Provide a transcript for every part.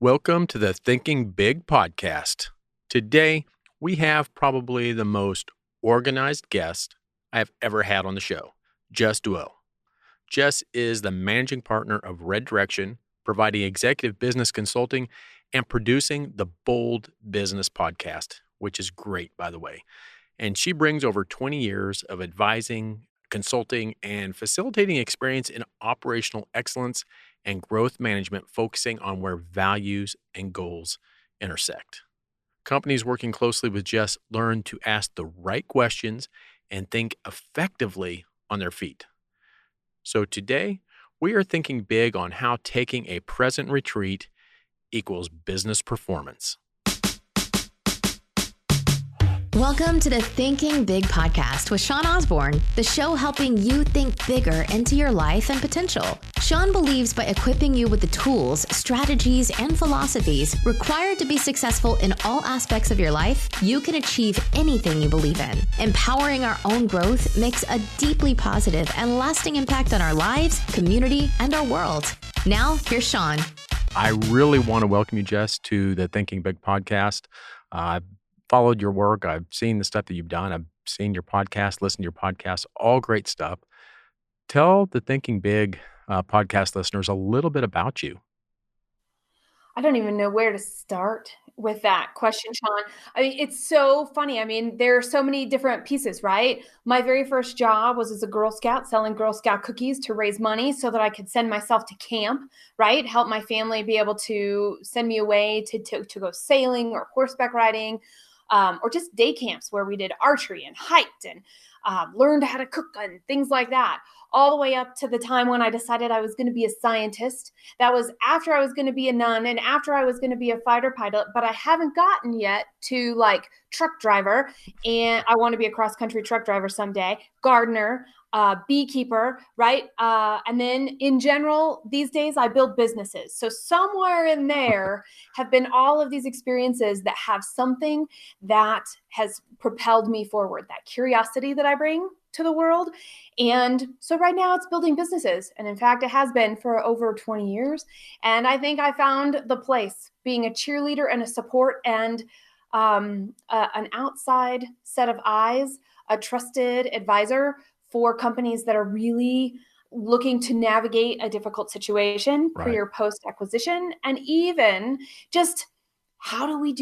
Welcome to the Thinking Big podcast. Today, we have probably the most organized guest I have ever had on the show, Jess Dewell. Jess is the managing partner of Red Direction, providing executive business consulting and producing the Bold Business podcast, which is great, by the way. And she brings over 20 years of advising, consulting, and facilitating experience in operational excellence and growth management, focusing on where values and goals intersect. Companies working closely with Jess learn to ask the right questions and think effectively on their feet. So today, we are thinking big on how taking a present retreat equals business performance. Welcome to the Thinking Big podcast with Sean Osborne, the show helping you think bigger into your life and potential. Sean believes by equipping you with the tools, strategies, and philosophies required to be successful in all aspects of your life, you can achieve anything you believe in. Empowering our own growth makes a deeply positive and lasting impact on our lives, community, and our world. Now, here's Sean. I really want to welcome you, Jess, to the Thinking Big podcast. I've followed your work. I've seen the stuff that you've done. I've seen your podcast, listened to your podcast, all great stuff. Tell the Thinking Big podcast listeners a little bit about you. I don't even know where to start with that question, Sean. I mean, it's so funny. I mean, there are so many different pieces, right? My very first job was as a Girl Scout selling Girl Scout cookies to raise money so that I could send myself to camp, right? Help my family be able to send me away to go sailing or horseback riding, or just day camps where we did archery and hiked and learned how to cook and things like that, all the way up to the time when I decided I was going to be a scientist. That was after I was going to be a nun and after I was going to be a fighter pilot, but I haven't gotten yet to like truck driver, and I want to be a cross-country truck driver someday, gardener, beekeeper, right? And then in general, these days I build businesses. So somewhere in there have been all of these experiences that have something that has propelled me forward, that curiosity that I bring to the world. And so right now it's building businesses. And in fact, it has been for over 20 years. And I think I found the place being a cheerleader and a support and an outside set of eyes, a trusted advisor for companies that are really looking to navigate a difficult situation for your post-acquisition, and even just how do we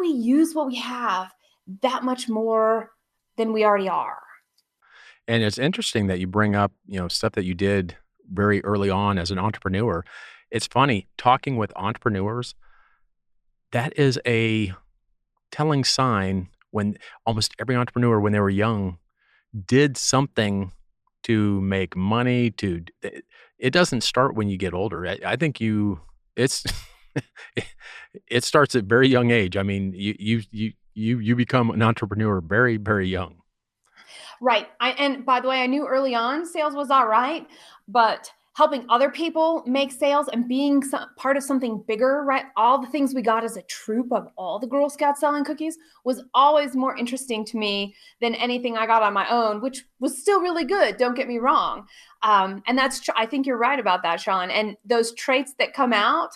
use what we have that much more than we already are. And it's interesting that you bring up, stuff that you did very early on as an entrepreneur. It's funny, talking with entrepreneurs, that is a telling sign when almost every entrepreneur, when they were young, did something to make money. It doesn't start when you get older. I think it starts at very young age. I mean, you become an entrepreneur very, very young. Right. And by the way, I knew early on sales was all right, but helping other people make sales and being part of something bigger, right? All the things we got as a troop of all the Girl Scouts selling cookies was always more interesting to me than anything I got on my own, which was still really good. Don't get me wrong. And that's, I think you're right about that, Sean. And those traits that come out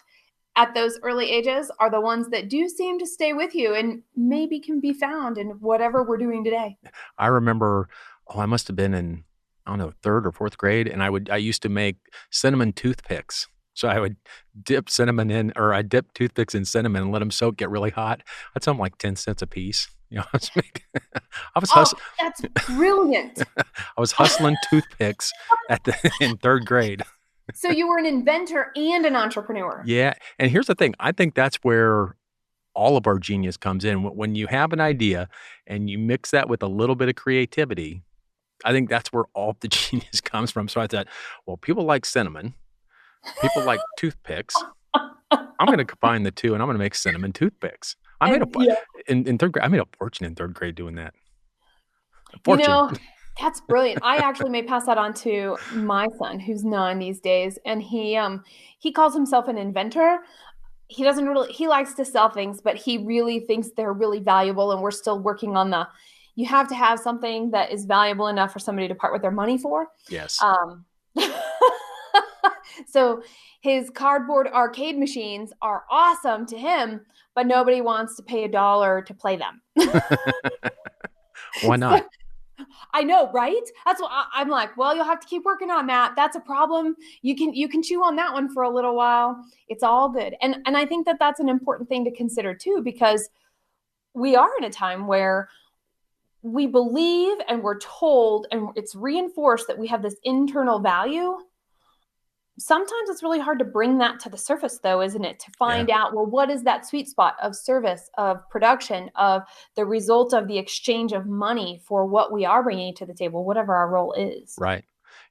at those early ages are the ones that do seem to stay with you and maybe can be found in whatever we're doing today. I remember, I must have been in, I don't know, third or fourth grade. And I used to make cinnamon toothpicks. So I would dip toothpicks in cinnamon and let them soak, get really hot. I'd sell them like 10 cents a piece. That's brilliant. I was hustling toothpicks in third grade. So you were an inventor and an entrepreneur. Yeah. And here's the thing. I think that's where all of our genius comes in. When you have an idea and you mix that with a little bit of creativity, I think that's where all the genius comes from. So I thought, well, people like cinnamon. People like toothpicks. I'm going to combine the two and I'm going to make cinnamon toothpicks. In third grade, I made a fortune in third grade doing that. That's brilliant. I actually may pass that on to my son, who's 9 these days, and he calls himself an inventor. He likes to sell things, but he really thinks they're really valuable, and we're still working on you have to have something that is valuable enough for somebody to part with their money for. Yes. So his cardboard arcade machines are awesome to him, but nobody wants to pay $1 to play them. Why So not? I know, right? That's what I'm like. Well, you'll have to keep working on that. That's a problem. You can chew on that one for a little while. It's all good. And I think that that's an important thing to consider too, because we are in a time where we believe and we're told and it's reinforced that we have this internal value. Sometimes it's really hard to bring that to the surface, though, isn't it? To Yeah, find out, well, what is that sweet spot of service, of production, of the result of the exchange of money for what we are bringing to the table, whatever our role is. right.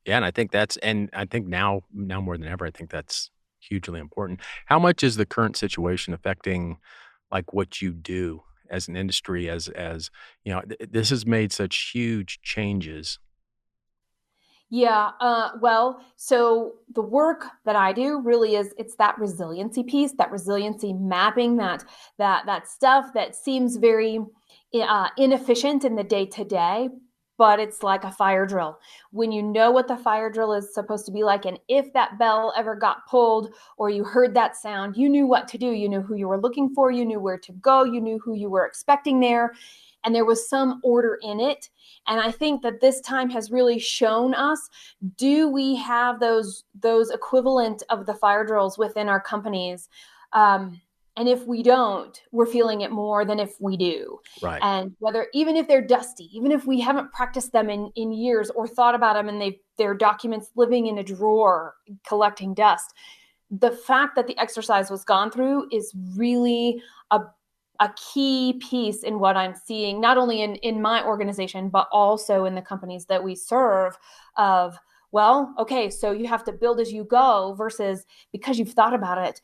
Yeah, and I think now more than ever, I think that's hugely important. How much is the current situation affecting like what you do as an industry as this has made such huge changes. Yeah, well, so the work that I do really is it's that resiliency piece, that resiliency mapping, that stuff that seems very inefficient in the day to day, but it's like a fire drill. When you know what the fire drill is supposed to be like, and if that bell ever got pulled or you heard that sound, you knew what to do. You knew who you were looking for, you knew where to go, you knew who you were expecting there, and there was some order in it. And I think that this time has really shown us, do we have those equivalent of the fire drills within our companies? And if we don't, we're feeling it more than if we do. Right. And whether, even if they're dusty, even if we haven't practiced them in years or thought about them and they're documents living in a drawer collecting dust, the fact that the exercise was gone through is really a key piece in what I'm seeing, not only in my organization, but also in the companies that we serve of, well, okay, so you have to build as you go versus because you've thought about it,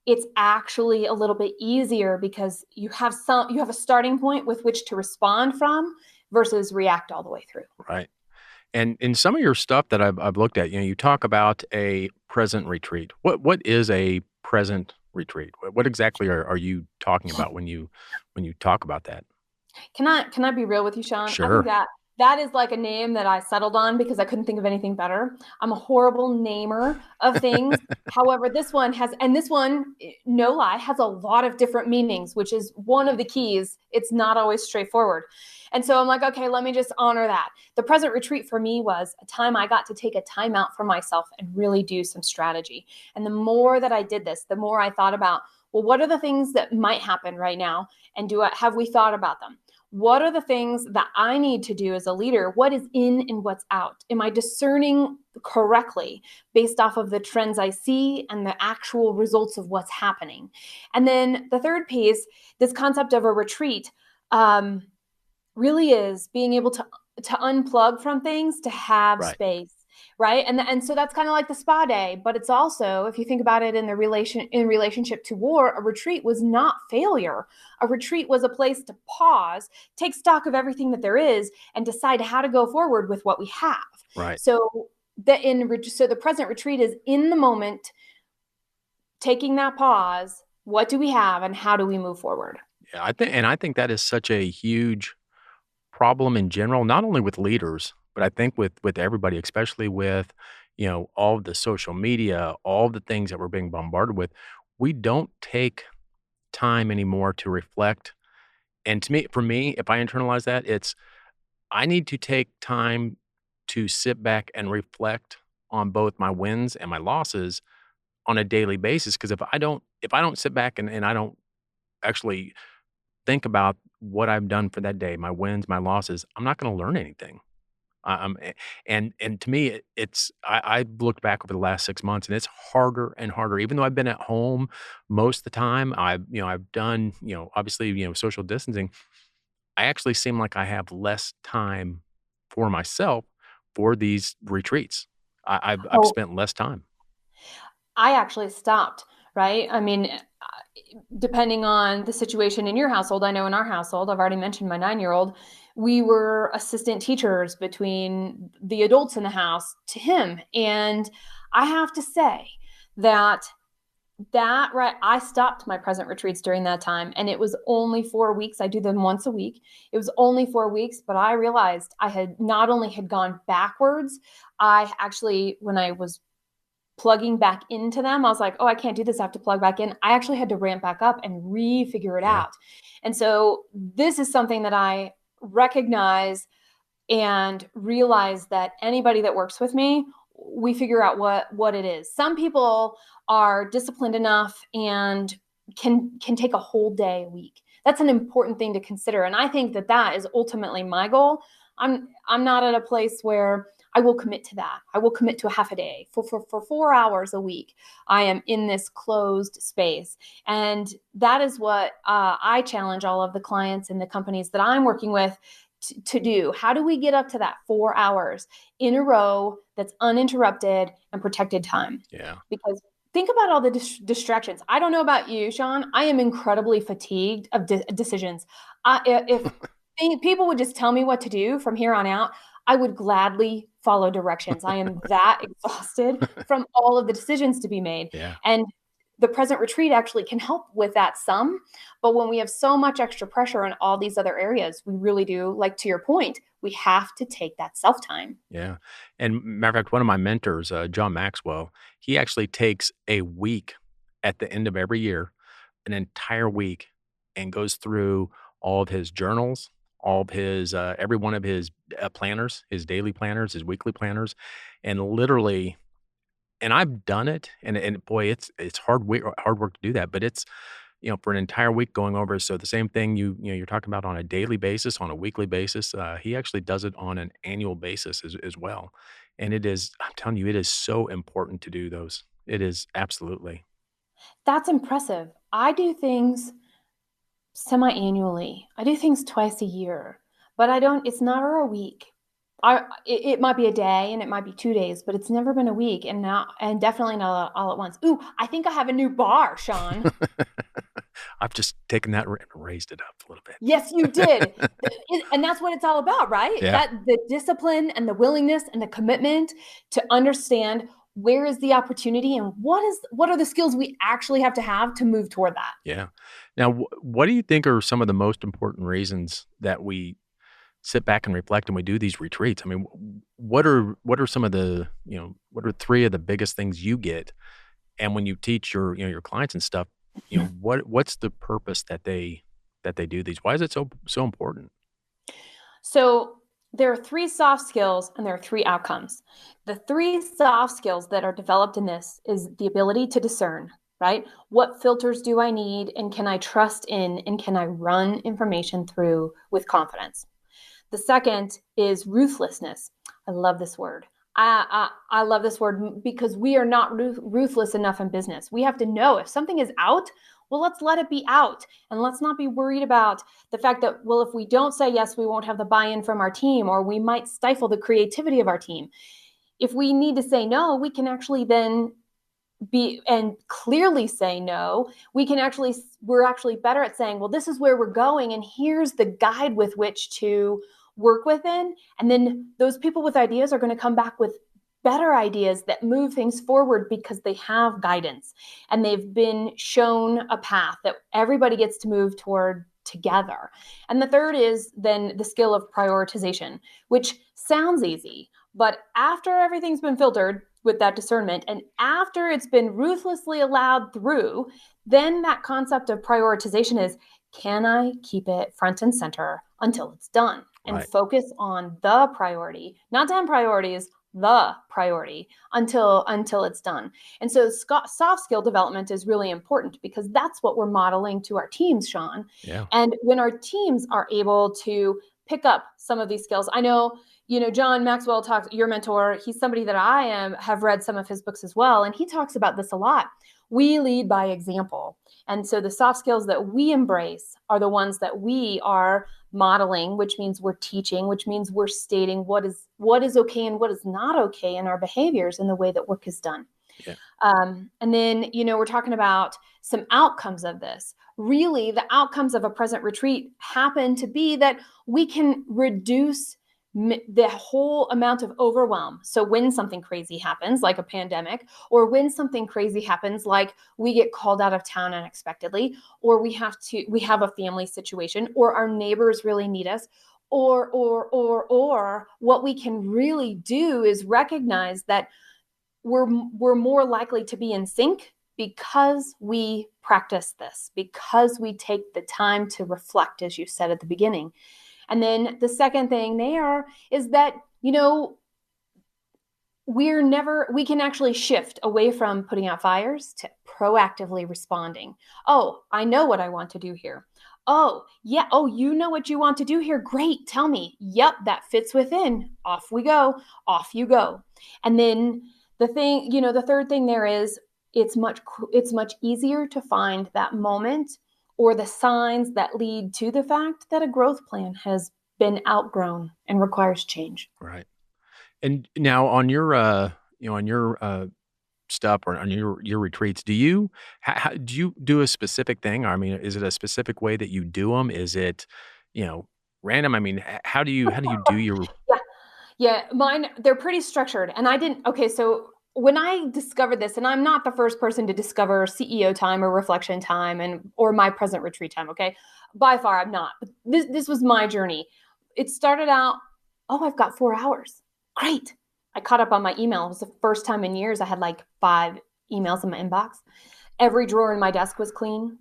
it's actually a little bit easier because you have a starting point with which to respond from versus react all the way through. Right. And in some of your stuff that I've looked at, you talk about a present retreat. What is a present retreat? What exactly are you talking about when you talk about that? Can I be real with you, Sean? I think Sure. that is like a name that I settled on because I couldn't think of anything better. I'm a horrible namer of things. However, this one, no lie, has a lot of different meanings, which is one of the keys. It's not always straightforward. And so I'm like, okay, let me just honor that. The present retreat for me was a time I got to take a time out for myself and really do some strategy. And the more that I did this, the more I thought about, well, what are the things that might happen right now? And have we thought about them? What are the things that I need to do as a leader? What is in and what's out? Am I discerning correctly based off of the trends I see and the actual results of what's happening? And then the third piece, this concept of a retreat, really is being able to unplug from things, to have Right. space, right? And so that's kind of like the spa day, but it's also, if you think about it in relationship to war, a retreat was not failure. A retreat was a place to pause, take stock of everything that there is, and decide how to go forward with what we have. Right. So the present retreat is in the moment, taking that pause. What do we have, and how do we move forward? Yeah, I think that is such a huge problem in general, not only with leaders, but I think with everybody, especially with, all of the social media, all the things that we're being bombarded with. We don't take time anymore to reflect. And for me, if I internalize that, it's I need to take time to sit back and reflect on both my wins and my losses on a daily basis. Because if I don't sit back and I don't actually think about what I've done for that day, my wins, my losses, I'm not going to learn anything. And to me, I've looked back over the last 6 months, and it's harder and harder. Even though I've been at home most of the time, I've done obviously social distancing. I actually seem like I have less time for myself for these retreats. I've Oh, spent less time. I actually stopped, right? I mean, depending on the situation in your household, I know in our household, I've already mentioned my 9-year-old, we were assistant teachers between the adults in the house to him. And I have to say that right, I stopped my present retreats during that time, and it was only 4 weeks. I do them once a week. It was only 4 weeks, but I realized I had not only had gone backwards, I actually, when I was plugging back into them, I was like, oh, I can't do this. I have to plug back in. I actually had to ramp back up and refigure it out. And so this is something that I recognize and realize that anybody that works with me, we figure out what it is. Some people are disciplined enough and can take a whole day a week. That's an important thing to consider. And I think that is ultimately my goal. I'm not at a place where I will commit to that. I will commit to a half a day for 4 hours a week. I am in this closed space. And that is what I challenge all of the clients and the companies that I'm working with to do. How do we get up to that 4 hours in a row that's uninterrupted and protected time? Yeah. Because think about all the distractions. I don't know about you, Sean. I am incredibly fatigued of decisions. If people would just tell me what to do from here on out, I would gladly follow directions. I am that exhausted from all of the decisions to be made. Yeah. And the present retreat actually can help with that some. But when we have so much extra pressure in all these other areas, we really do, like to your point, we have to take that self-time. Yeah. And matter of fact, one of my mentors, John Maxwell, he actually takes a week at the end of every year, an entire week, and goes through all of his journals, all of his, every one of his planners, his daily planners, his weekly planners, and literally, and I've done it, and boy, it's hard work to do that, but it's, for an entire week going over. So the same thing you're talking about on a daily basis, on a weekly basis, he actually does it on an annual basis as well. And I'm telling you, it is so important to do those. It is absolutely. That's impressive. I do things semi-annually. I do things twice a year, but it's never a week. It might be a day and it might be 2 days, but it's never been a week and definitely not all at once. Ooh, I think I have a new bar, Sean. I've just taken that and raised it up a little bit. Yes, you did. And that's what it's all about, right? Yeah. That the discipline and the willingness and the commitment to understand where is the opportunity and what are the skills we actually have to move toward that. Yeah. Now, what do you think are some of the most important reasons that we sit back and reflect and we do these retreats? I mean, what are some of the, what are 3 of the biggest things you get? And when you teach your clients and stuff, what's the purpose that they do these? Why is it so important? So there are 3 soft skills and there are 3 outcomes. The 3 soft skills that are developed in this is the ability to discern, right? What filters do I need and can I trust in and can I run information through with confidence? The second is ruthlessness. I love this word. I love this word because we are not ruthless enough in business. We have to know if something is out, well, let's let it be out. And let's not be worried about the fact that, well, if we don't say yes, we won't have the buy-in from our team, or we might stifle the creativity of our team. If we need to say no, we can actually then be and clearly say no. We're actually better at saying, well, this is where we're going. And here's the guide with which to work within. And then those people with ideas are going to come back with better ideas that move things forward because they have guidance and they've been shown a path that everybody gets to move toward together. And the third is then the skill of prioritization, which sounds easy, but after everything's been filtered with that discernment and after it's been ruthlessly allowed through, then that concept of prioritization is, can I keep it front and center until it's done? And Right. focus on the priority, not 10 priorities, the priority until it's done. And so soft skill development is really important because that's what we're modeling to our teams, Sean. Yeah. And when our teams are able to pick up some of these skills, I know, John Maxwell your mentor, he's somebody that I have read some of his books as well. And he talks about this a lot. We lead by example. And so the soft skills that we embrace are the ones that we are modeling, which means we're teaching, which means we're stating what is okay and what is not okay in our behaviors in the way that work is done. Yeah. And then, we're talking about some outcomes of this. Really, the outcomes of a present retreat happen to be that we can reduce the whole amount of overwhelm. So when something crazy happens, like a pandemic, or when something crazy happens, like we get called out of town unexpectedly, or we have a family situation, or our neighbors really need us, or what we can really do is recognize that we're more likely to be in sync because we practice this, because we take the time to reflect, as you said at the beginning. And then the second thing there is that, we can actually shift away from putting out fires to proactively responding. Oh, I know what I want to do here. Oh, yeah. Oh, you know what you want to do here. Great. Tell me. Yep, that fits within. Off we go. Off you go. And then the third thing there is it's much easier to find that moment or the signs that lead to the fact that a growth plan has been outgrown and requires change. Right. And now on your, on your stuff or on your retreats, do you do a specific thing? I mean, is it a specific way that you do them? Is it, random? I mean, how do you do your? Yeah. Yeah, mine, they're pretty structured. And so when I discovered this, and I'm not the first person to discover CEO time or reflection time or my present retreat time, okay? By far, I'm not. But this was my journey. It started out, oh, I've got 4 hours. Great. I caught up on my email. It was the first time in years I had like 5 emails in my inbox. Every drawer in my desk was clean.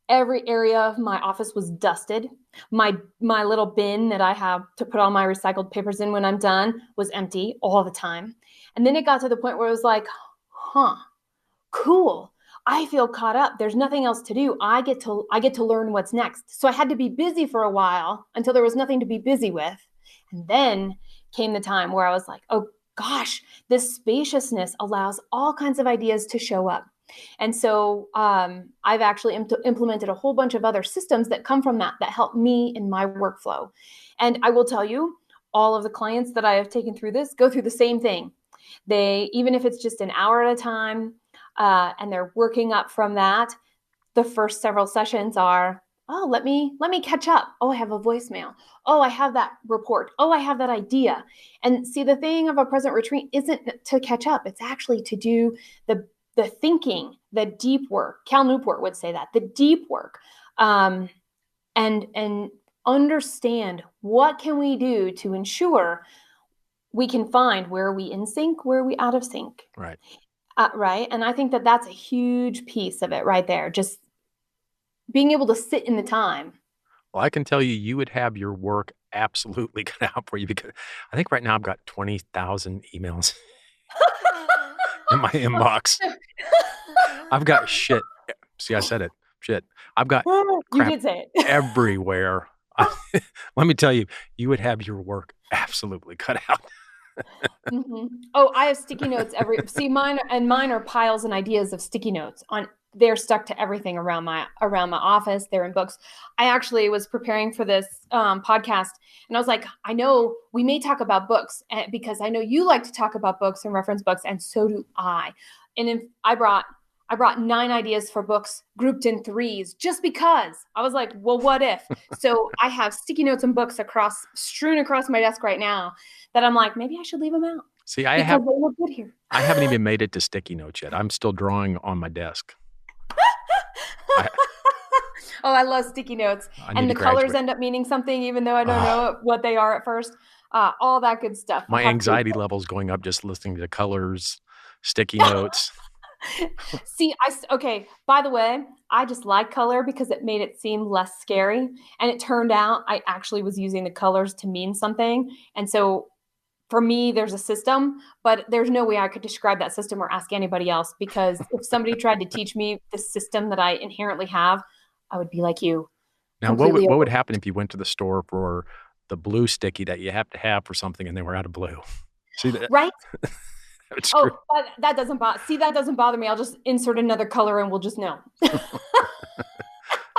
Every area of my office was dusted. My little bin that I have to put all my recycled papers in when I'm done was empty all the time. And then it got to the point where it was like, cool. I feel caught up. There's nothing else to do. I get to learn what's next. So I had to be busy for a while until there was nothing to be busy with. And then came the time where I was like, oh gosh, this spaciousness allows all kinds of ideas to show up. And so I've actually implemented a whole bunch of other systems that come from that help me in my workflow. And I will tell you, all of the clients that I have taken through this go through the same thing. Even if it's just an hour at a time, and they're working up from that, the first several sessions are, oh, let me catch up. Oh, I have a voicemail. Oh, I have that report. Oh, I have that idea. And see, the thing of a present retreat isn't to catch up. It's actually to do the thinking, the deep work. Cal Newport would say that, the deep work, and understand what can we do to ensure we can find where are we in sync, where are we out of sync. Right. Right. And I think that that's a huge piece of it right there. Just being able to sit in the time. Well, I can tell you would have your work absolutely cut out for you because I think right now I've got 20,000 emails in my inbox. I've got shit. See, I said it. Shit. I've got You crap did say it. everywhere. Let me tell you, you would have your work absolutely cut out. Mm-hmm. Oh, I have sticky notes mine are piles and ideas of sticky notes they're stuck to everything around my office. They're in books. I actually was preparing for this podcast and I was like, I know we may talk about books because I know you like to talk about books and reference books. And so do I. And I brought 9 ideas for books grouped in 3s just because I was like, well, what if? So I have sticky notes and books strewn across my desk right now that I'm like, maybe I should leave them out. See, they look good here. I haven't even made it to sticky notes yet. I'm still drawing on my desk. I love sticky notes. And the colors end up meaning something, even though I don't know what they are at first. All that good stuff. My anxiety level's going up just listening to colors, sticky notes. See, by the way, I just like color because it made it seem less scary. And it turned out I actually was using the colors to mean something. And so for me, there's a system, but there's no way I could describe that system or ask anybody else, because if somebody tried to teach me the system that I inherently have, I would be like you. Now, what would happen if you went to the store for the blue sticky that you have to have for something and they were out of blue? See that? Right? That doesn't bother me. I'll just insert another color and we'll just know.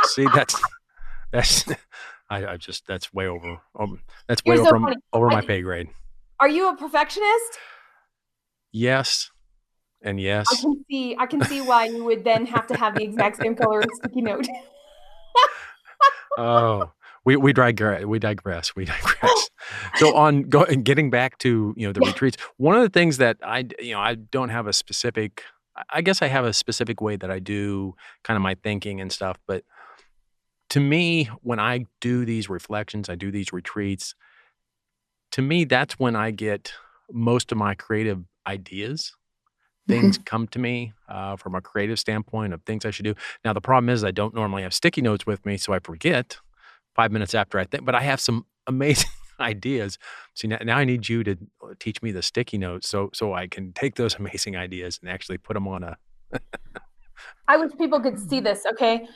See, that's way over. That's way over my pay grade. Are you a perfectionist? Yes, and yes. I can see why you would then have to have the exact same color as sticky note. Oh, we digress. So getting back to the retreats. One of the things that I don't have a specific. I guess I have a specific way that I do kind of my thinking and stuff. But to me, when I do these reflections, I do these retreats. To me, that's when I get most of my creative ideas. things come to me from a creative standpoint of things I should do. Now, the problem is I don't normally have sticky notes with me, so I forget 5 minutes after I think, but I have some amazing ideas. See, now I need you to teach me the sticky notes so I can take those amazing ideas and actually put them on a. I wish people could see this. Okay.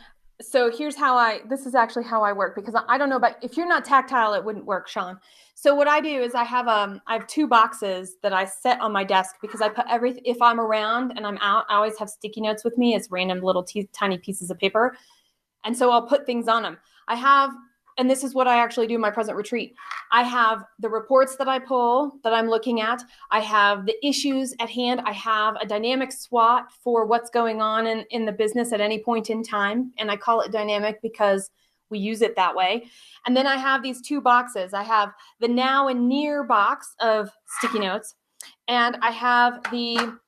So this is actually how I work, because I don't know about, if you're not tactile, it wouldn't work, Sean. So what I do is I have 2 boxes that I set on my desk, because I put if I'm around and I'm out, I always have sticky notes with me as random little tiny pieces of paper. And so I'll put things on them. And this is what I actually do in my present retreat. I have the reports that I pull that I'm looking at. I have the issues at hand. I have a dynamic SWOT for what's going on in the business at any point in time. And I call it dynamic because we use it that way. And then I have these 2 boxes. I have the now and near box of sticky notes. And I have the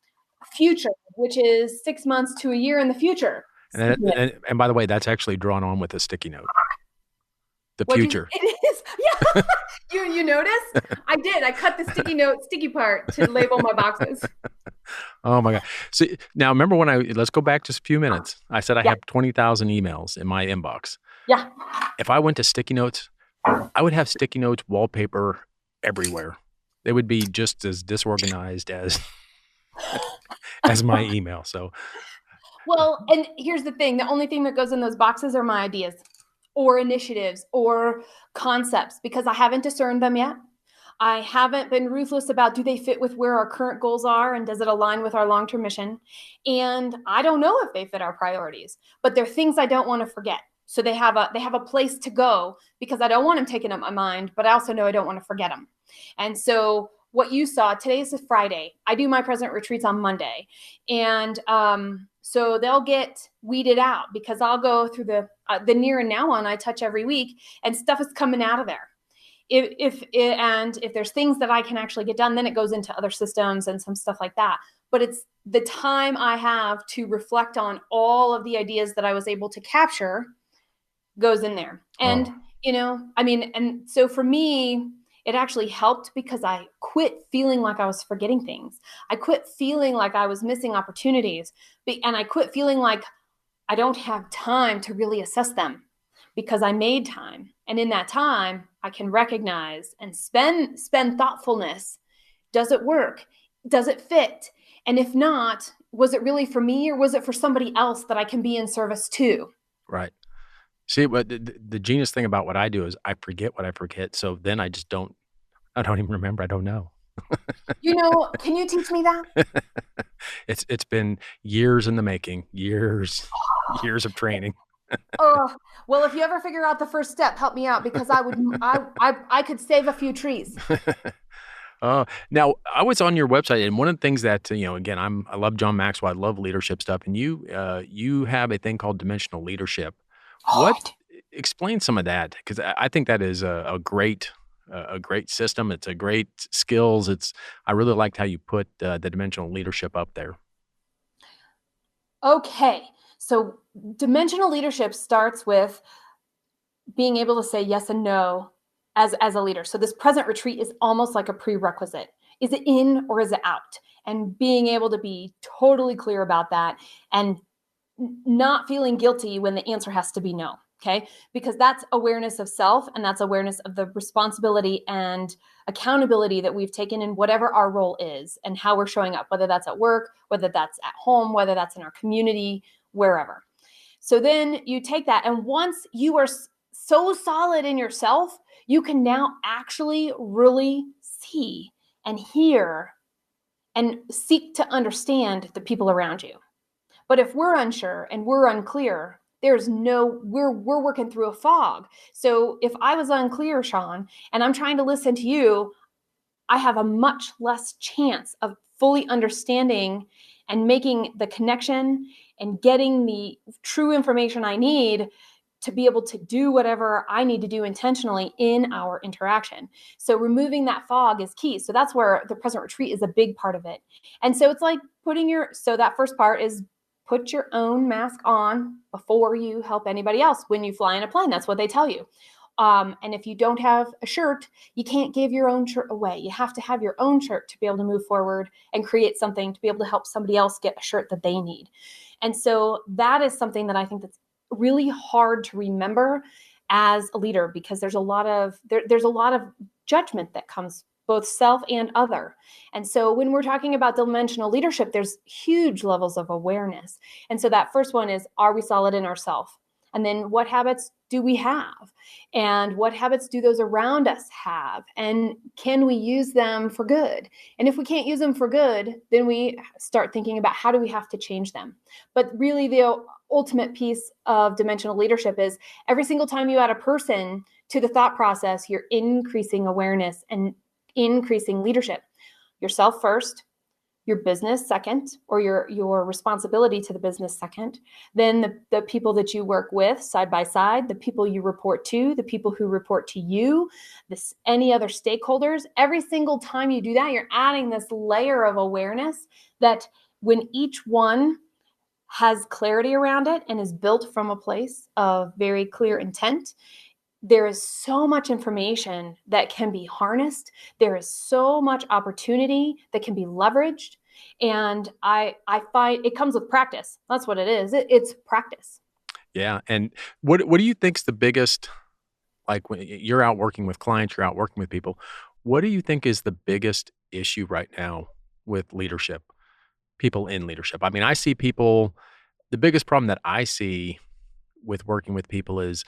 future, which is 6 months to a year in the future. And by the way, that's actually drawn on with a sticky note. The future. It is. Yeah. You noticed? I did. I cut the sticky part to label my boxes. Oh my God. So now remember let's go back just a few minutes. I said I have 20,000 emails in my inbox. Yeah. If I went to sticky notes, I would have sticky notes wallpaper everywhere. They would be just as disorganized as my email. So. Well, and here's the thing. The only thing that goes in those boxes are my ideas or initiatives or concepts, because I haven't discerned them yet. I haven't been ruthless about, do they fit with where our current goals are, and does it align with our long-term mission? And I don't know if they fit our priorities, but they're things I don't want to forget. So they have a place to go, because I don't want them taking up my mind, but I also know I don't want to forget them. And so what you saw, today is a Friday. I do my present retreats on Monday. And so they'll get weeded out, because I'll go through the near and now on I touch every week, and stuff is coming out of there. If there's things that I can actually get done, then it goes into other systems and some stuff like that. But it's the time I have to reflect on all of the ideas that I was able to capture goes in there. And, and so for me, it actually helped, because I quit feeling like I was forgetting things. I quit feeling like I was missing opportunities. And I quit feeling like I don't have time to really assess them, because I made time. And in that time, I can recognize and spend thoughtfulness. Does it work? Does it fit? And if not, was it really for me, or was it for somebody else that I can be in service to? Right. See, what the genius thing about what I do is I forget what I forget. So then I don't even remember. I don't know. Can you teach me that? It's been years in the making, years of training. Oh, well, if you ever figure out the first step, help me out, because I could save a few trees. Now I was on your website, and one of the things that, again, I love John Maxwell. I love leadership stuff. And you have a thing called dimensional leadership. Explain some of that, because I think that is a great system. It's a great skills. I really liked how you put the dimensional leadership up there. Okay. So dimensional leadership starts with being able to say yes and no as a leader. So this present retreat is almost like a prerequisite. Is it in or is it out? And being able to be totally clear about that, and not feeling guilty when the answer has to be no. Okay. Because that's awareness of self, and that's awareness of the responsibility and accountability that we've taken in whatever our role is and how we're showing up, whether that's at work, whether that's at home, whether that's in our community, wherever. So then you take that, and once you are so solid in yourself, you can now actually really see and hear and seek to understand the people around you. But if we're unsure and we're unclear, we're working through a fog. So if I was unclear, Sean, and I'm trying to listen to you, I have a much less chance of fully understanding and making the connection and getting the true information I need to be able to do whatever I need to do intentionally in our interaction. So removing that fog is key. So that's where the present retreat is a big part of it. And so it's like so that first part is put your own mask on before you help anybody else. When you fly in a plane, that's what they tell you. And if you don't have a shirt, you can't give your own shirt away. You have to have your own shirt to be able to move forward and create something to be able to help somebody else get a shirt that they need. And so that is something that I think that's really hard to remember as a leader, because there's a lot of judgment that comes both self and other. And so when we're talking about dimensional leadership, there's huge levels of awareness. And so that first one is, are we solid in ourselves? And then what habits do we have? And what habits do those around us have? And can we use them for good? And if we can't use them for good, then we start thinking about how do we have to change them? But really the ultimate piece of dimensional leadership is every single time you add a person to the thought process, you're increasing awareness and increasing leadership. Yourself first, your business second, or your responsibility to the business second, then the people that you work with side by side, the people you report to, the people who report to you, any other stakeholders. Every single time you do that, you're adding this layer of awareness that when each one has clarity around it and is built from a place of very clear intent, there is so much information that can be harnessed. There is so much opportunity that can be leveraged. And I find it comes with practice. That's what it is. It's practice. Yeah. And what do you think's the biggest, like when you're out working with clients, you're out working with people, what do you think is the biggest issue right now with leadership, people in leadership? I mean, I see people, the biggest problem that I see with working with people is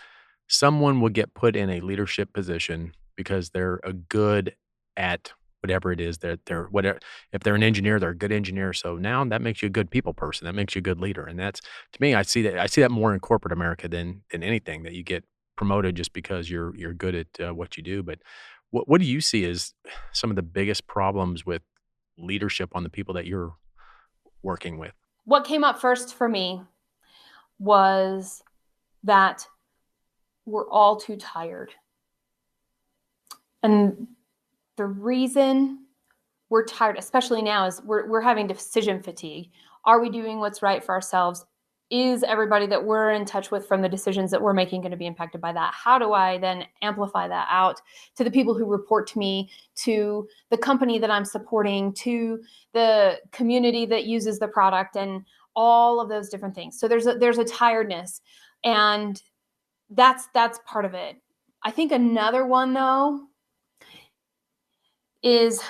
someone will get put in a leadership position because they're a good at whatever it is that they're whatever. If they're an engineer, they're a good engineer. So now that makes you a good people person. That makes you a good leader. And that's, to me, I see that more in corporate America than anything, that you get promoted just because you're good at what you do. But what do you see as some of the biggest problems with leadership on the people that you're working with? What came up first for me was that we're all too tired. And the reason we're tired, especially now, is we're having decision fatigue. Are we doing what's right for ourselves? Is everybody that we're in touch with from the decisions that we're making going to be impacted by that? How do I then amplify that out to the people who report to me, to the company that I'm supporting, to the community that uses the product, and all of those different things? So there's a tiredness, and that's part of it. I think another one, though, is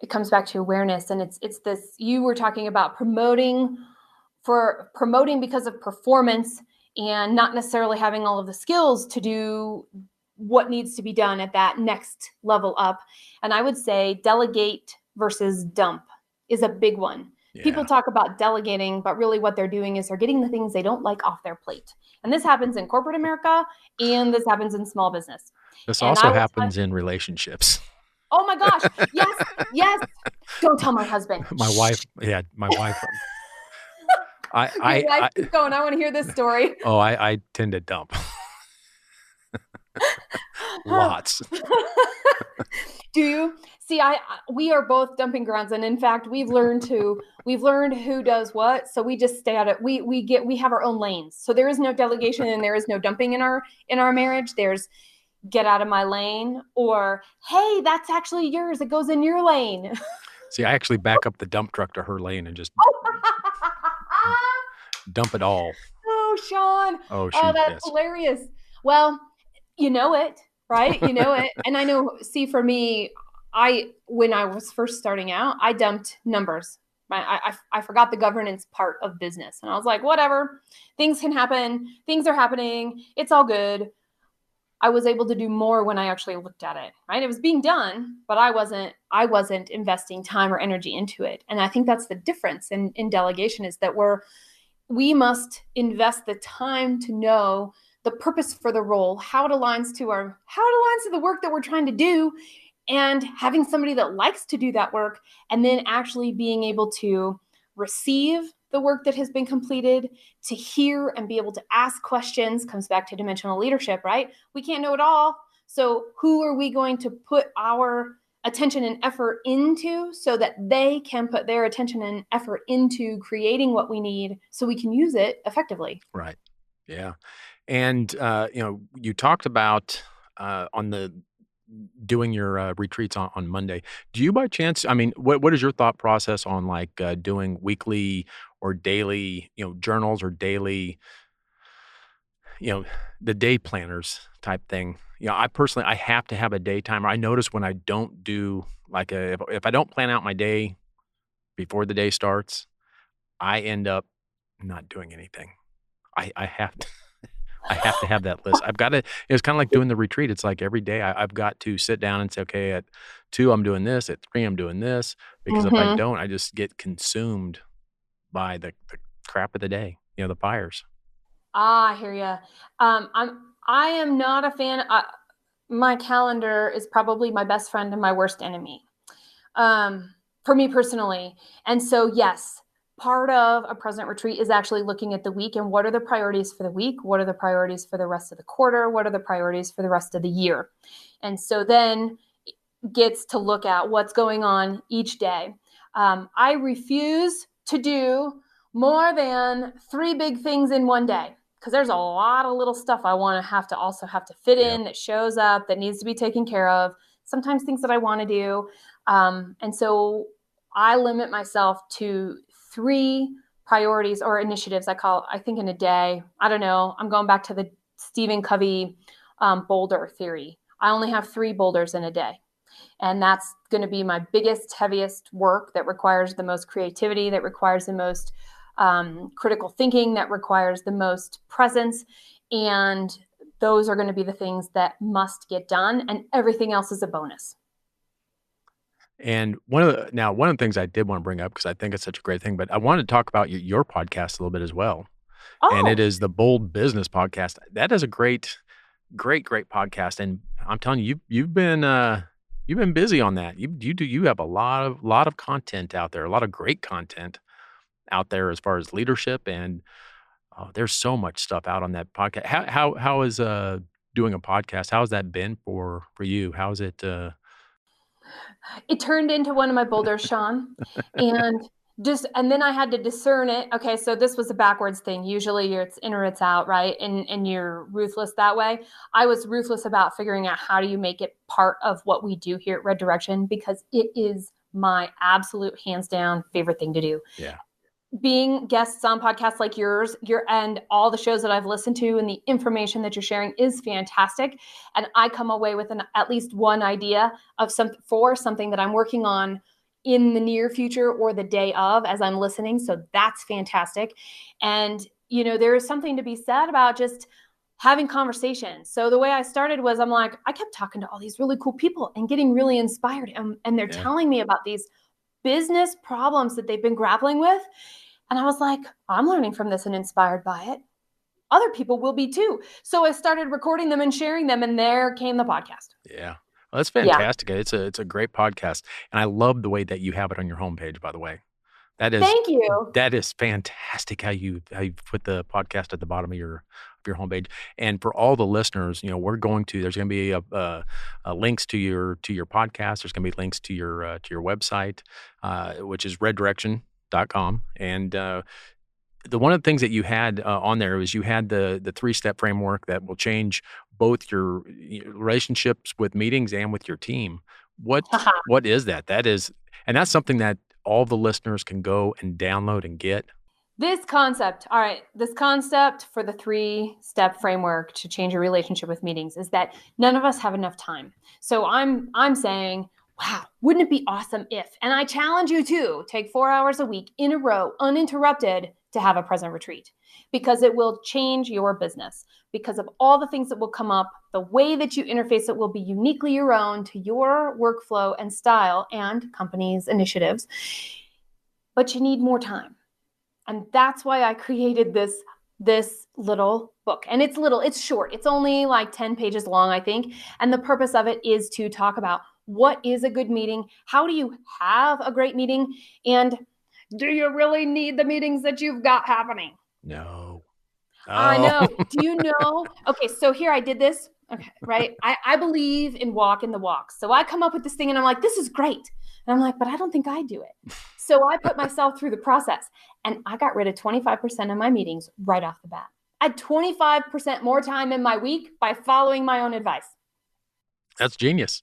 it comes back to awareness. And it's this, you were talking about promoting because of performance and not necessarily having all of the skills to do what needs to be done at that next level up. And I would say delegate versus dump is a big one. Yeah. People talk about delegating, but really what they're doing is they're getting the things they don't like off their plate. And this happens in corporate America, and this happens in small business. This also happens in relationships. Oh my gosh. Yes. Don't tell my husband. My wife. Yeah, my wife. Keep going. I want to hear this story. Oh, I tend to dump. Lots. Do you? See, we are both dumping grounds, and in fact, we've learned who does what. So we just stay out of it. We have our own lanes. So there is no delegation and there is no dumping in our marriage. There's get out of my lane, or hey, that's actually yours. It goes in your lane. See, I actually back up the dump truck to her lane and just dump it all. Oh, Sean. Oh, that's hilarious. Well, you know it, right? You know it. And I know, see, for me, when I was first starting out, I dumped numbers. I forgot the governance part of business. And I was like, whatever, things can happen. Things are happening. It's all good. I was able to do more when I actually looked at it, right? It was being done, but I wasn't investing time or energy into it. And I think that's the difference in delegation, is that we must invest the time to know the purpose for the role, how it aligns to the work that we're trying to do, and having somebody that likes to do that work, and then actually being able to receive the work that has been completed, to hear and be able to ask questions. Comes back to dimensional leadership, right? We can't know it all. So who are we going to put our attention and effort into so that they can put their attention and effort into creating what we need so we can use it effectively? Right. Yeah. And, you talked about, on the doing your, retreats on Monday. Do you by chance I mean, what is your thought process on, like, doing weekly or daily, journals or daily, you know, the day planners type thing? I personally I have to have a day timer. I notice when I don't do, like, if I don't plan out my day before the day starts, I end up not doing anything. I have to I have to have that list. I've gotta it's kinda like doing the retreat. It's like every day I've got to sit down and say, "Okay, at 2, I'm doing this. At 3, I'm doing this," because if I Mhm. don't, I just get consumed by the crap of the day, the fires. I hear you. I am not a fan. My calendar is probably my best friend and my worst enemy, for me personally. And so, yes, part of a present retreat is actually looking at the week and what are the priorities for the week? What are the priorities for the rest of the quarter? What are the priorities for the rest of the year? And so then gets to look at what's going on each day. I refuse to do more than 3 big things in one day because there's a lot of little stuff I want to have to fit Yep. in that shows up that needs to be taken care of. Sometimes things that I want to do, and so I limit myself to 3 priorities or initiatives. I think in a day. I don't know. I'm going back to the Stephen Covey boulder theory. I only have 3 boulders in a day. And that's going to be my biggest, heaviest work that requires the most creativity, that requires the most critical thinking, that requires the most presence. And those are going to be the things that must get done. And everything else is a bonus. And one of the things I did wanna bring up because I think it's such a great thing, but I wanted to talk about your podcast a little bit as well, and it Oh, is the Bold Business Podcast. That is a great, great, great podcast, and I'm telling you, you've been busy on that. You have a lot of content out there, a lot of great content out there as far as leadership and, there's so much stuff out on that podcast. How is, doing a podcast, how has that been for you? How's it, it turned into one of my boulders, Sean. And and then I had to discern it. Okay, so this was a backwards thing. Usually it's in or it's out, right? And you're ruthless that way. I was ruthless about figuring out how do you make it part of what we do here at Red Direction because it is my absolute hands down favorite thing to do. yeah. Being guests on podcasts like yours, and all the shows that I've listened to and the information that you're sharing is fantastic. And I come away with at least one idea of something that I'm working on in the near future or the day of as I'm listening. So that's fantastic. And, there is something to be said about just having conversations. So the way I started was I'm like, I kept talking to all these really cool people and getting really inspired. And they're Yeah. telling me about these business problems that they've been grappling with. And I was like, I'm learning from this and inspired by it. Other people will be too. So I started recording them and sharing them, and there came the podcast. Yeah. Well, that's Yeah. fantastic. It's a great podcast, and I love the way that you have it on your homepage, by the way. That is Thank you. that is fantastic how you put the podcast at the bottom of your homepage. And for all the listeners, there's gonna be links to your podcast. There's gonna be links to your website, which is reddirection.com. And the one of the things that you had on there was you had the 3-step framework that will change both your relationships with meetings and with your team. What is that? And that's something that all the listeners can go and download and get. This concept for the 3-step framework to change your relationship with meetings is that none of us have enough time. So I'm saying, wow, wouldn't it be awesome if, and I challenge you to take 4 hours a week in a row, uninterrupted, to have a present retreat because it will change your business because of all the things that will come up. The way that you interface it will be uniquely your own to your workflow and style and company's initiatives, but you need more time. And that's why I created this little book. And it's short. It's only like 10 pages long, I think. And the purpose of it is to talk about what is a good meeting? How do you have a great meeting? And do you really need the meetings that you've got happening? No. I Oh. know. Do you know? Okay, so here I did this. Okay, right? I believe in walking the walk. So I come up with this thing and I'm like, this is great. And I'm like, but I don't think I do it. So I put myself through the process and I got rid of 25% of my meetings right off the bat. I had 25% more time in my week by following my own advice. That's genius.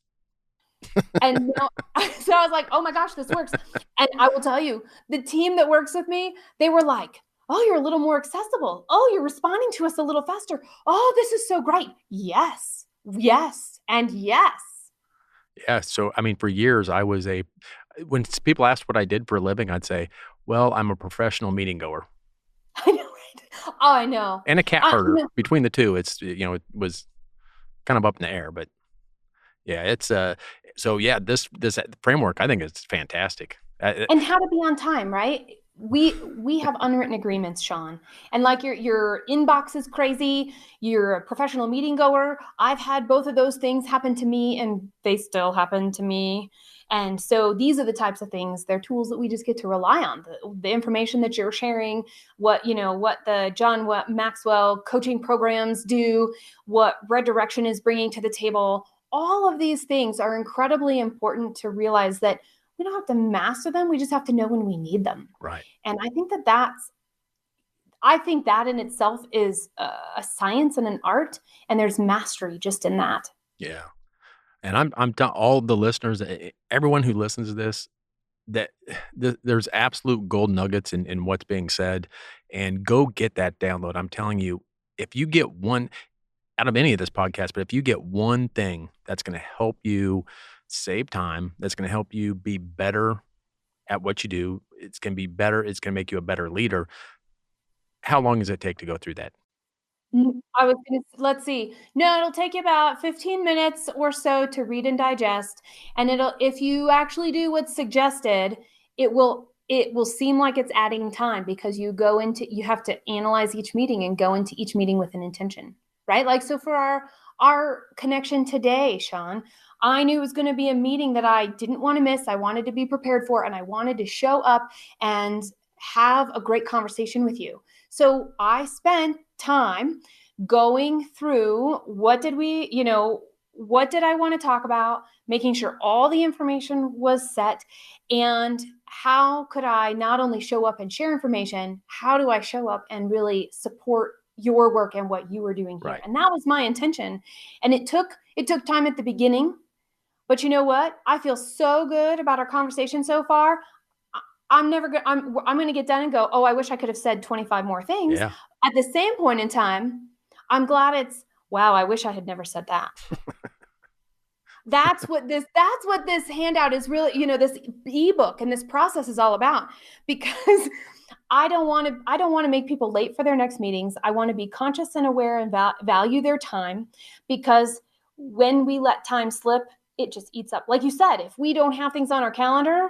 And so I was like, oh my gosh, this works. And I will tell you, the team that works with me, they were like, oh, you're a little more accessible. Oh, you're responding to us a little faster. Oh, this is so great. Yes, yes, and yes. Yeah. So, I mean, for years, when people asked what I did for a living, I'd say, well, I'm a professional meeting goer I know, right? Oh, I know. and a cat herder. Between the two, it was kind of up in the air, but yeah, so yeah, this framework, I think is fantastic. And how to be on time, right? We have unwritten agreements, Sean. And like your inbox is crazy, you're a professional meeting goer. I've had both of those things happen to me and they still happen to me. And so these are the types of things, they're tools that we just get to rely on. The information that you're sharing, what the John Maxwell coaching programs do, what Red Direction is bringing to the table. All of these things are incredibly important to realize that we don't have to master them. We just have to know when we need them. Right. And I think that in itself is a science and an art, and there's mastery just in that. Yeah. And I'm all the listeners, everyone who listens to this, that there's absolute gold nuggets in what's being said, and go get that download. I'm telling you, if you get one out of any of this podcast, but if you get one thing that's going to help you save time, that's going to help you be better at what you do, it's going to be better. It's going to make you a better leader. How long does it take to go through that? Let's see. No, it'll take you about 15 minutes or so to read and digest. And if you actually do what's suggested, it will seem like it's adding time because you have to analyze each meeting and go into each meeting with an intention, right? Like, so for our connection today, Sean, I knew it was going to be a meeting that I didn't want to miss. I wanted to be prepared for, and I wanted to show up and have a great conversation with you. So I spent time going through what did I want to talk about, making sure all the information was set, and how could I not only show up and share information, how do I show up and really support your work and what you were doing here? Right. And that was my intention. And it took time at the beginning, but you know what? I feel so good about our conversation so far. I'm going to get done and go, oh, I wish I could have said 25 more things. Yeah. At the same point in time, I'm glad wow, I wish I had never said that. That's what this handout is really, this ebook and this process is all about, because I don't want to make people late for their next meetings. I want to be conscious and aware and value their time, because when we let time slip, it just eats up. Like you said, if we don't have things on our calendar,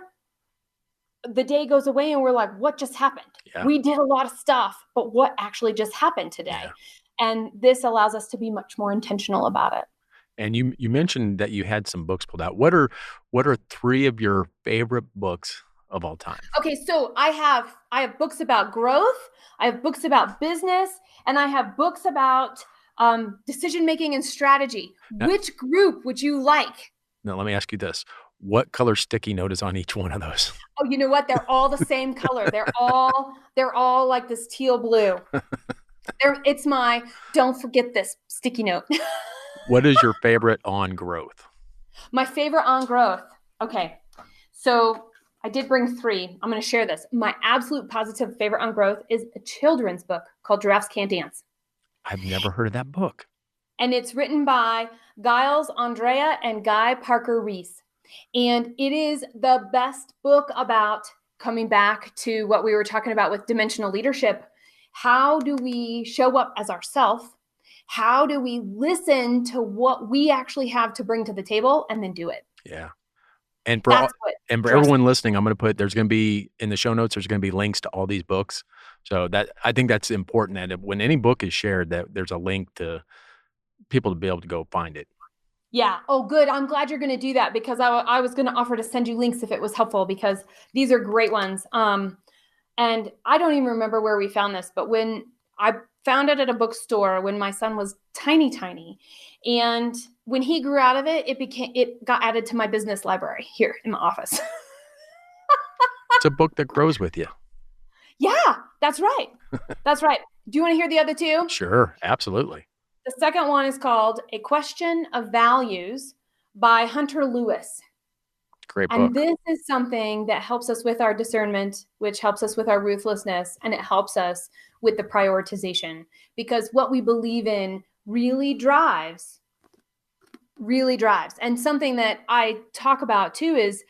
the day goes away and we're like, what just happened? Yeah. We did a lot of stuff, but what actually just happened today? Yeah. And this allows us to be much more intentional about it. And you mentioned that you had some books pulled out. What are 3 of your favorite books of all time? Okay, so I have books about growth, I have books about business, and I have books about decision making and strategy. Now, which group would you like? Now, let me ask you this. What color sticky note is on each one of those? Oh, you know what? They're all the same color. They're all like this teal blue. It's my don't forget this sticky note. What is your favorite on growth? My favorite on growth. Okay. So I did bring 3. I'm going to share this. My absolute positive favorite on growth is a children's book called Giraffes Can't Dance. I've never heard of that book. And it's written by Giles Andrea and Guy Parker Reese. And it is the best book about coming back to what we were talking about with dimensional leadership. How do we show up as ourselves? How do we listen to what we actually have to bring to the table and then do it? Yeah. And for everyone listening, there's going to be in the show notes, there's going to be links to all these books. So I think that's important, that when any book is shared, that there's a link to people to be able to go find it. Yeah. Oh, good. I'm glad you're going to do that, because I was going to offer to send you links if it was helpful, because these are great ones. And I don't even remember where we found this, but when I found it at a bookstore when my son was tiny. And when he grew out of it, it got added to my business library here in my office. It's a book that grows with you. Yeah. That's right. That's right. Do you want to hear the other two? Sure, absolutely. The second one is called A Question of Values by Hunter Lewis. Great And book. this is something that helps us with our discernment, which helps us with our ruthlessness, and it helps us with the prioritization, because what we believe in really drives. And something that I talk about too is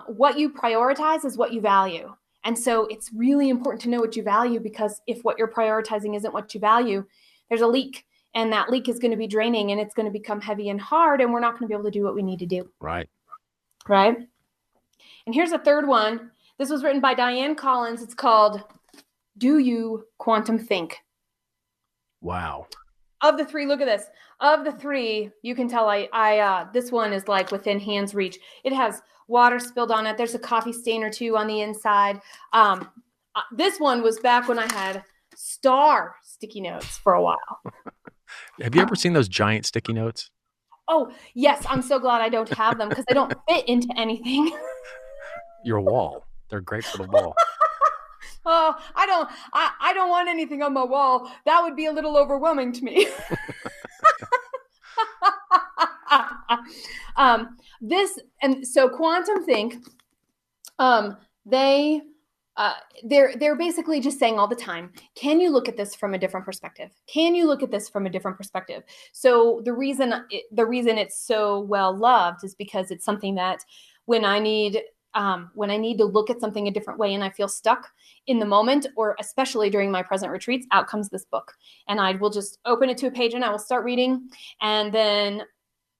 what you prioritize is what you value. And so it's really important to know what you value, because if what you're prioritizing isn't what you value, there's a leak, and that leak is going to be draining, and it's going to become heavy and hard, and we're not going to be able to do what we need to do. Right. Right. And here's a third one. This was written by Diane Collins. It's called Do You Quantum Think? Wow. Of the three, look at this. Of the three, you can tell this one is like within hand's reach. It has water spilled on it. There's a coffee stain or two on the inside. This one was back when I had star sticky notes for a while. Have you ever seen those giant sticky notes? Oh, yes. I'm so glad I don't have them, because they don't fit into anything. Your wall. They're great for the wall. Oh, I don't want anything on my wall. That would be a little overwhelming to me. So Quantum Think, they're basically just saying all the time, can you look at this from a different perspective? Can you look at this from a different perspective? So the reason it's so well loved is because it's something that when I need to look at something a different way and I feel stuck in the moment, or especially during my present retreats, out comes this book. And I will just open it to a page and I will start reading. And then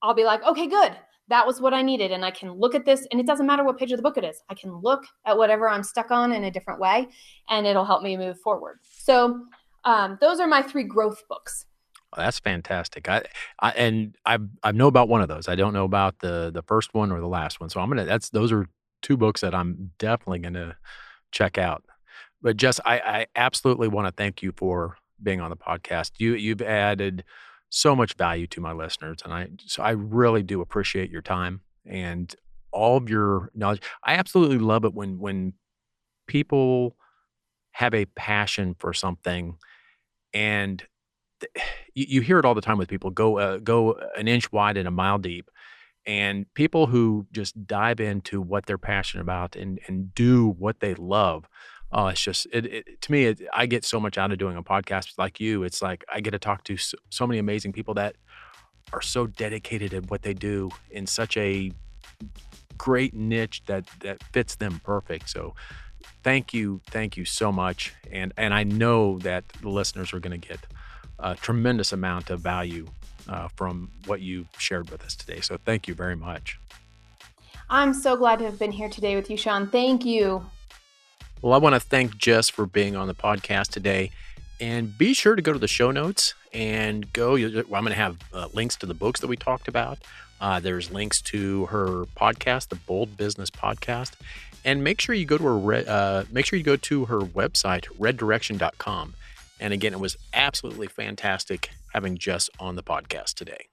I'll be like, okay, good. That was what I needed. And I can look at this, and it doesn't matter what page of the book it is. I can look at whatever I'm stuck on in a different way, and it'll help me move forward. So those are my 3 growth books. Oh, that's fantastic. I know about one of those. I don't know about the first one or the last one. So those are 2 books that I'm definitely going to check out. But Jess, I absolutely want to thank you for being on the podcast. You've added so much value to my listeners, and I really do appreciate your time and all of your knowledge. I absolutely love it when people have a passion for something, and you hear it all the time with people, go an inch wide and a mile deep. And people who just dive into what they're passionate about and do what they love. Oh, it's just, to me, I get so much out of doing a podcast like you. It's like I get to talk to so many amazing people that are so dedicated at what they do in such a great niche that fits them perfect. So thank you so much. And I know that the listeners are going to get a tremendous amount of value from what you shared with us today. So thank you very much. I'm so glad to have been here today with you, Sean. Thank you. Well, I want to thank Jess for being on the podcast today. And be sure to go to the show notes and I'm going to have links to the books that we talked about. There's links to her podcast, the Bold Business Podcast. And make sure you go to her website, reddirection.com. And again, it was absolutely fantastic having Jess on the podcast today.